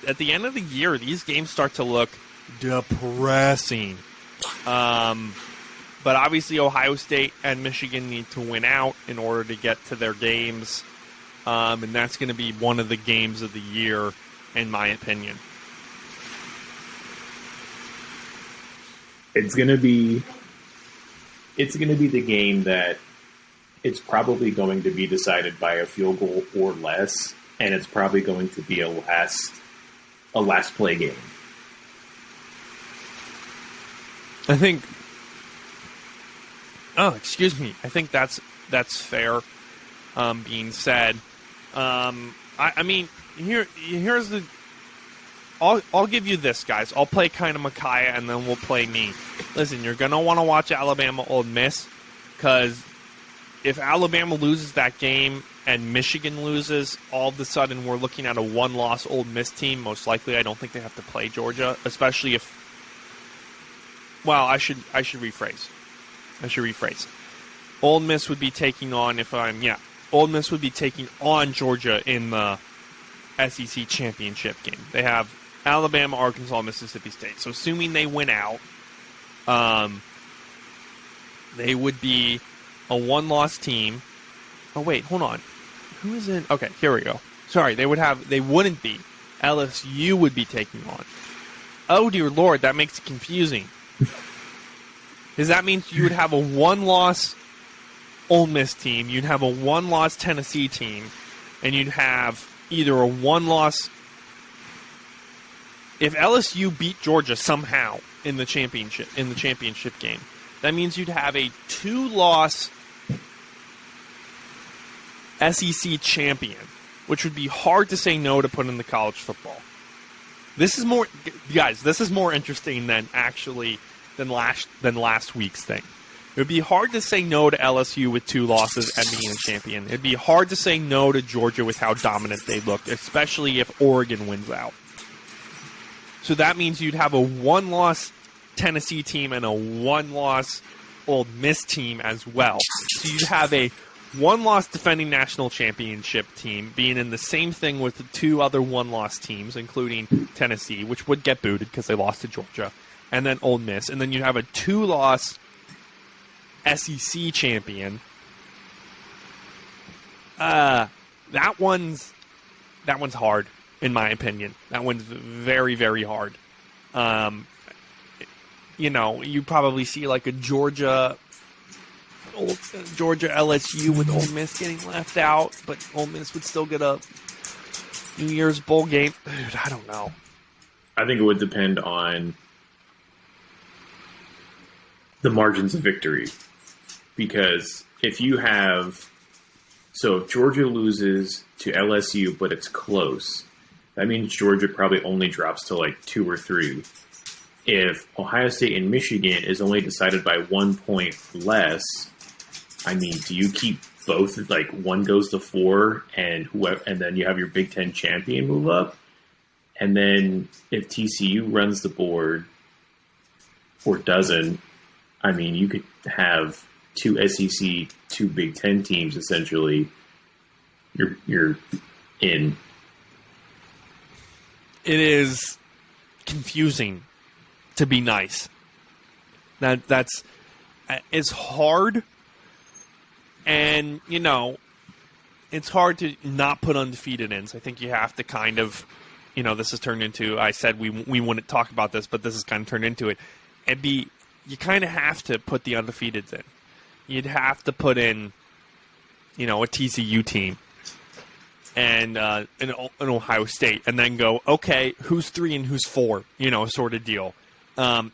At the end of the year, these games start to look depressing. But obviously, Ohio State and Michigan need to win out in order to get to their games. And that's going to be one of the games of the year, in my opinion. It's going to be the game that it's probably going to be decided by a field goal or less, and it's probably going to be a last play game. I think. Oh, excuse me. I think that's fair. Being said, I mean, here's the. I'll give you this, guys. I'll play kind of Micaiah, and then we'll play me. Listen, you're gonna want to watch Alabama Ole Miss, because if Alabama loses that game and Michigan loses, all of a sudden we're looking at a 1-loss Ole Miss team. Most likely, I don't think they have to play Georgia, especially if. Well, I should rephrase. Ole Miss would be taking on Ole Miss would be taking on Georgia in the SEC championship game. They have Alabama, Arkansas, Mississippi State. So assuming they win out, they would be a 1-loss team. Oh wait, hold on. Who is in? Okay, here we go. Sorry, they wouldn't be. LSU would be taking on. Oh dear Lord, that makes it confusing. Because that means you would have a 1-loss Ole Miss team, you'd have a 1-loss Tennessee team, and you'd have either a 1-loss. If LSU beat Georgia somehow in the championship game, that means you'd have a 2-loss SEC champion, which would be hard to say no to put in the college football. This is more, guys. This is more interesting than last week's thing. It would be hard to say no to LSU with 2 losses and being a champion. It'd be hard to say no to Georgia with how dominant they looked, especially if Oregon wins out. So that means you'd have a 1-loss Tennessee team and a 1-loss Ole Miss team as well. So you'd have a 1-loss defending national championship team being in the same thing with the 2 other 1-loss teams, including Tennessee, which would get booted because they lost to Georgia, and then Ole Miss. And then you'd have a 2-loss SEC champion. That one's hard, in my opinion. That one's very, very hard. You probably see like a Georgia LSU with Ole Miss getting left out, but Ole Miss would still get a New Year's bowl game. Dude, I don't know. I think it would depend on the margins of victory. Because if Georgia loses to LSU, but it's close, that means Georgia probably only drops to like 2 or 3. If Ohio State and Michigan is only decided by 1 point less, I mean, do you keep both? Like one goes to 4, and then you have your Big Ten champion move up, and then if TCU runs the board or doesn't, I mean, you could have 2 SEC, 2 Big Ten teams essentially. You're in. It is confusing, to be nice. That's it's hard, and it's hard to not put undefeated in. So I think you have to kind of, this has turned into. I said we wouldn't talk about this, but this has kind of turned into it. You kind of have to put the undefeateds in. You'd have to put in, a TCU team. and in Ohio State, and then go, okay, who's 3 and who's 4, sort of deal.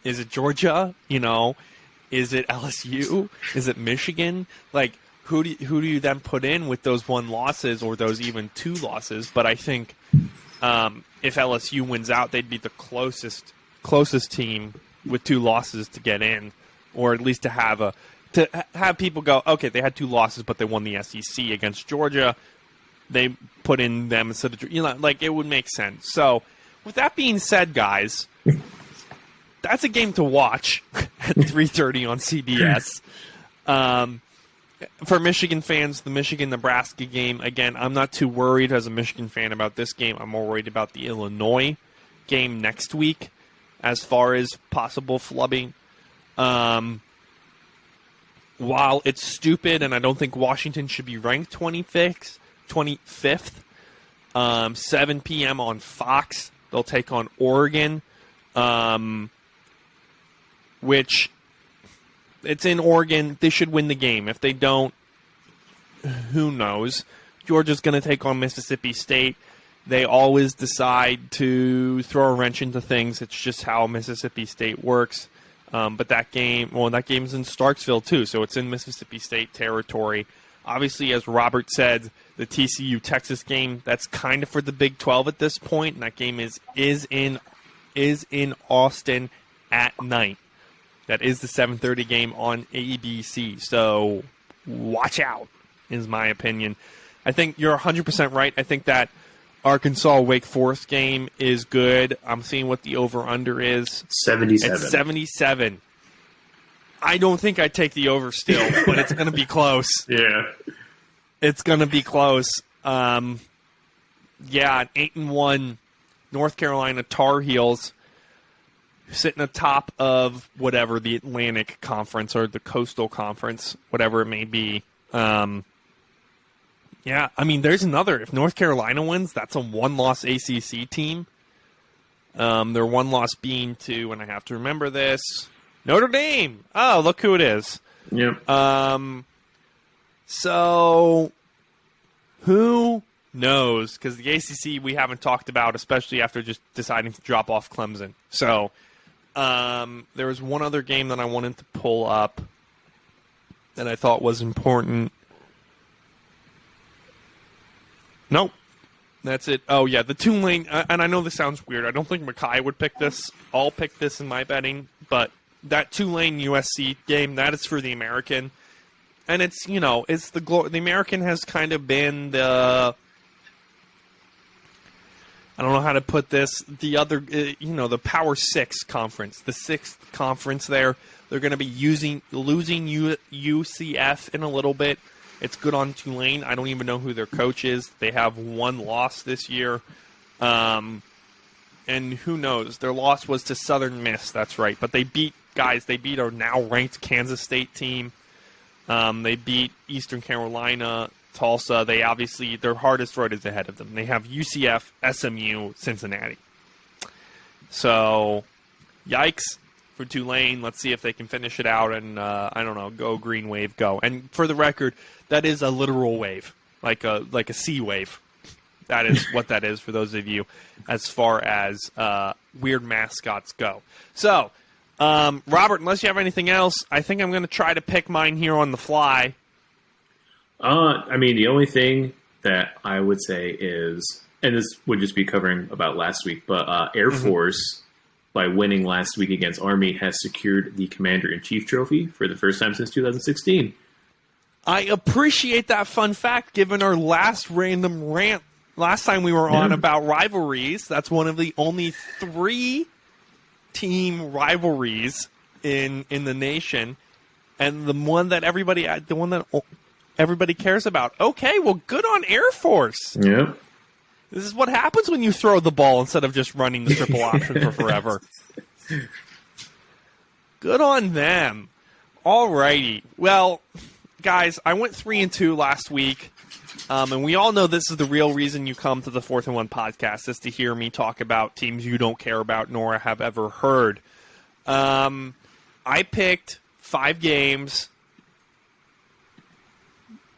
Is it Georgia? Is it LSU? Is it Michigan? Like, who do you then put in with those 1 losses or those even 2 losses? But I think if LSU wins out, they'd be the closest team with 2 losses to get in, or at least to have people go, okay, they had 2 losses, but they won the SEC against Georgia. They put in them instead of, it would make sense. So, with that being said, guys, that's a game to watch at 3:30 on CBS. For Michigan fans, the Michigan-Nebraska game, again, I'm not too worried as a Michigan fan about this game. I'm more worried about the Illinois game next week as far as possible flubbing. While it's stupid, and I don't think Washington should be ranked 25th, 7 p.m. on Fox, they'll take on Oregon, which it's in Oregon. They should win the game. If they don't, who knows? Georgia's going to take on Mississippi State. They always decide to throw a wrench into things. It's just how Mississippi State works. But that game's in Starksville too, so it's in Mississippi State territory. Obviously, as Robert said, the TCU-Texas game, that's kind of for the Big 12 at this point, and that game is in Austin at night. That is the 7:30 game on ABC, so watch out, is my opinion. I think you're 100% right. I think that Arkansas-Wake Forest game is good. I'm seeing what the over-under is. 77. It's 77. I don't think I'd take the over still, but it's going to be close. Yeah. It's going to be close. An 8-1 North Carolina Tar Heels sitting atop of whatever the Atlantic Conference or the Coastal Conference, whatever it may be. There's another. If North Carolina wins, that's a 1-loss ACC team. Their 1 loss being to, and I have to remember this, Notre Dame. Oh, look who it is. Yep. So, who knows? Because the ACC we haven't talked about, especially after just deciding to drop off Clemson. So, there was one other game that I wanted to pull up that I thought was important. Nope. That's it. Oh, yeah, the Tulane, and I know this sounds weird. I don't think Micaiah would pick this. I'll pick this in my betting, but that Tulane-USC game, that is for the American. And it's, it's the American has kind of been the, I don't know how to put this, the other, the Power 6 conference, the 6th conference there. They're going to be losing UCF in a little bit. It's good on Tulane. I don't even know who their coach is. They have 1 loss this year. And who knows? Their loss was to Southern Miss, that's right. But they beat a now ranked Kansas State team. They beat Eastern Carolina, Tulsa. Their hardest road is ahead of them. They have UCF, SMU, Cincinnati. So, yikes for Tulane. Let's see if they can finish it out and, go green wave, go. And for the record, that is a literal wave, like a sea wave. That is what that is for those of you as far as weird mascots go. So, Robert, unless you have anything else, I think I'm going to try to pick mine here on the fly. The only thing that I would say is, and this would just be covering about last week, but Air Force, by winning last week against Army, has secured the Commander-in-Chief trophy for the first time since 2016. I appreciate that fun fact, given our last random rant last time we were on about rivalries. That's one of the only 3 team rivalries in the nation, and the one that everybody cares about. Okay, well, good on Air Force. Yep. This is what happens when you throw the ball instead of just running the triple option for forever. Good on them. Alrighty. Well, guys, I went 3-2 last week, and we all know this is the real reason you come to the 4th and 1 podcast, is to hear me talk about teams you don't care about nor have ever heard. I picked 5 games,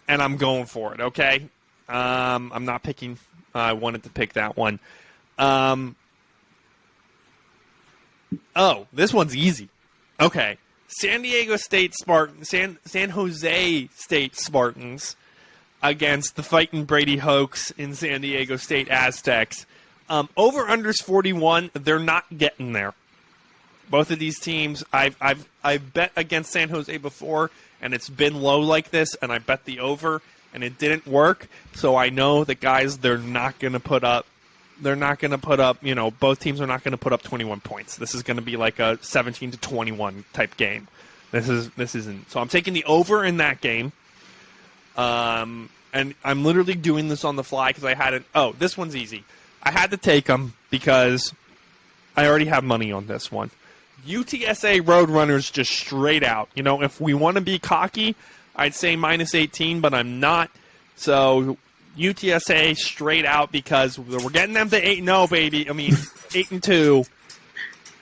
and I'm going for it, okay? I'm not picking. I wanted to pick that one. This one's easy. Okay. San Jose State Spartans against the Fighting Brady Hoax in San Diego State Aztecs. Over-unders 41. They're not getting there. Both of these teams, I've bet against San Jose before, and it's been low like this, and I bet the over, and it didn't work. So I know that, guys, they're not going to put up, both teams are not going to put up 21 points. This is going to be like a 17-21 type game. This isn't. So I'm taking the over in that game. And I'm literally doing this on the fly because I had it. Oh, this one's easy. I had to take them because I already have money on this one. UTSA Roadrunners just straight out. If we want to be cocky, I'd say minus 18, but I'm not. So UTSA straight out because we're getting them to 8-0, baby. I mean, 8-2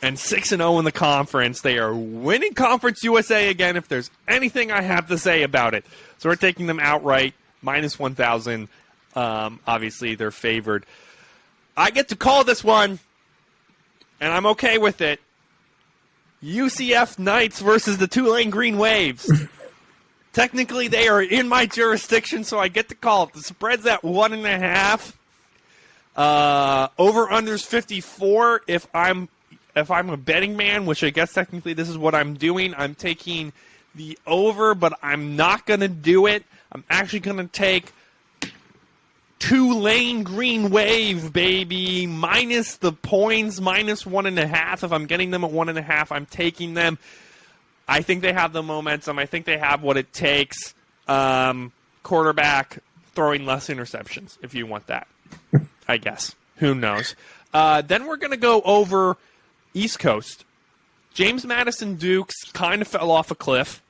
and 6-0 in the conference. They are winning Conference USA again, if there's anything I have to say about it. So we're taking them outright, minus 1,000. Obviously, they're favored. I get to call this one, and I'm okay with it. UCF Knights versus the Tulane Green Waves. Technically, they are in my jurisdiction, so I get to call it. The spread's at 1.5. Over-unders 54. If I'm a betting man, which I guess technically this is what I'm doing, I'm taking the over, but I'm not going to do it. I'm actually going to take Tulane Green Wave, baby, minus the points, minus 1.5. If I'm getting them at 1.5, I'm taking them. I think they have the momentum. I think they have what it takes. Quarterback throwing less interceptions, if you want that, I guess. Who knows? Then we're going to go over East Coast. James Madison Dukes kind of fell off a cliff.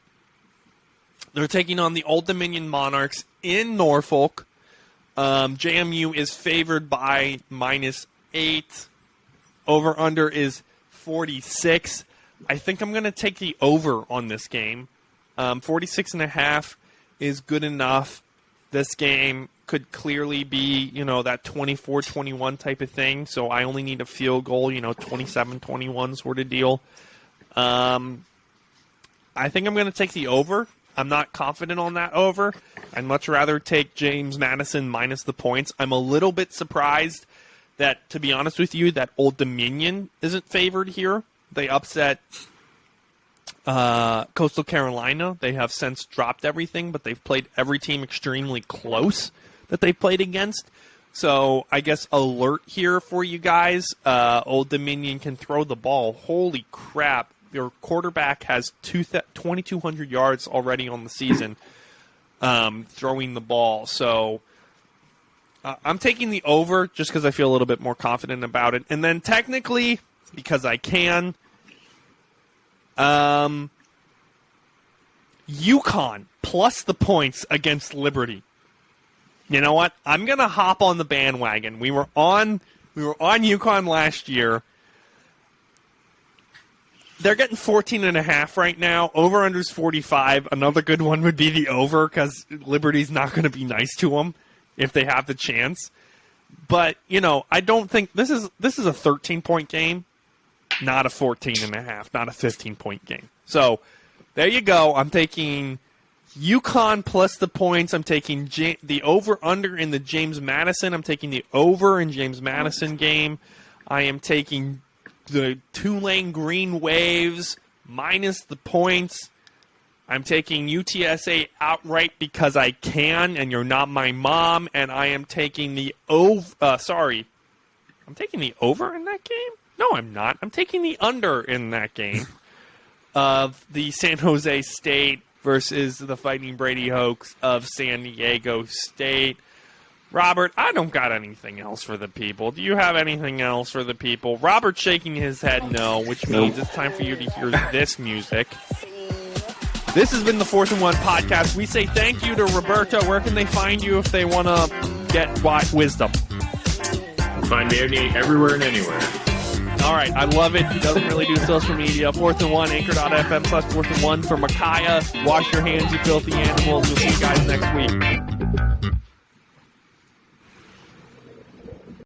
They're taking on the Old Dominion Monarchs in Norfolk. JMU is favored by minus 8. Over-under is 46. I think I'm going to take the over on this game. 46.5 is good enough. This game could clearly be, that 24-21 type of thing. So I only need a field goal, 27-21 sort of deal. I think I'm going to take the over. I'm not confident on that over. I'd much rather take James Madison minus the points. I'm a little bit surprised that, to be honest with you, that Old Dominion isn't favored here. They upset Coastal Carolina. They have since dropped everything, but they've played every team extremely close that they played against. So I guess alert here for you guys. Old Dominion can throw the ball. Holy crap. Your quarterback has 2,200 yards already on the season throwing the ball. So I'm taking the over just because I feel a little bit more confident about it. And then technically, because I can, UConn plus the points against Liberty. You know what? I'm going to hop on the bandwagon. We were on UConn last year. They're getting 14.5 right now. Over-under's 45. Another good one would be the over because Liberty's not going to be nice to them if they have the chance. But, I don't think this is a 13-point game, not a 14.5, not a 15-point game. So there you go. I'm taking UConn plus the points. I'm taking the over-under in the James Madison. I'm taking the over in James Madison game. I am taking the Tulane Green Waves minus the points. I'm taking UTSA outright because I can, and you're not my mom. And I am taking the I'm taking the over in that game? No, I'm not. I'm taking the under in that game of the San Jose State versus the Fighting Brady Hoax of San Diego State. Robert, I don't got anything else for the people. Do you have anything else for the people? Robert's shaking his head no, which means it's time for you to hear this music. This has been the 4th and 1 podcast. We say thank you to Roberto. Where can they find you if they want to get wisdom? Find me everywhere and anywhere. All right, I love it. He doesn't really do social media. 4th and 1, anchor.fm/4th and 1. For Micaiah, wash your hands, you filthy animals. We'll see you guys next week.